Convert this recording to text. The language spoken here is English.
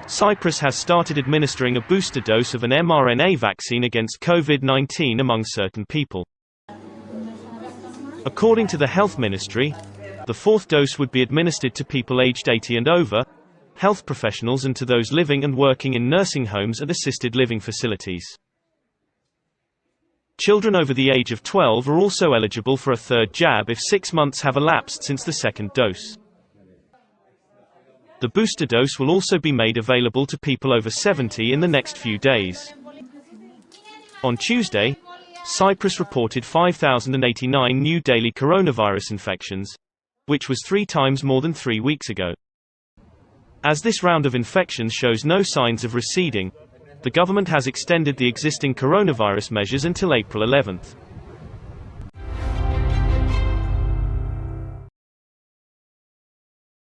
Cyprus has started administering a booster dose of an mRNA vaccine against COVID-19 among certain people. According to the Health Ministry, the fourth dose would be administered to people aged 80 and over, health professionals and to those living and working in nursing homes and assisted living facilities. Children over the age of 12 are also eligible for a third jab if 6 months have elapsed since the second dose. The booster dose will also be made available to people over 70 in the next few days. On Tuesday, Cyprus reported 5,089 new daily coronavirus infections, which was 3 times more than 3 weeks ago. As this round of infections shows no signs of receding, the government has extended the existing coronavirus measures until April 11.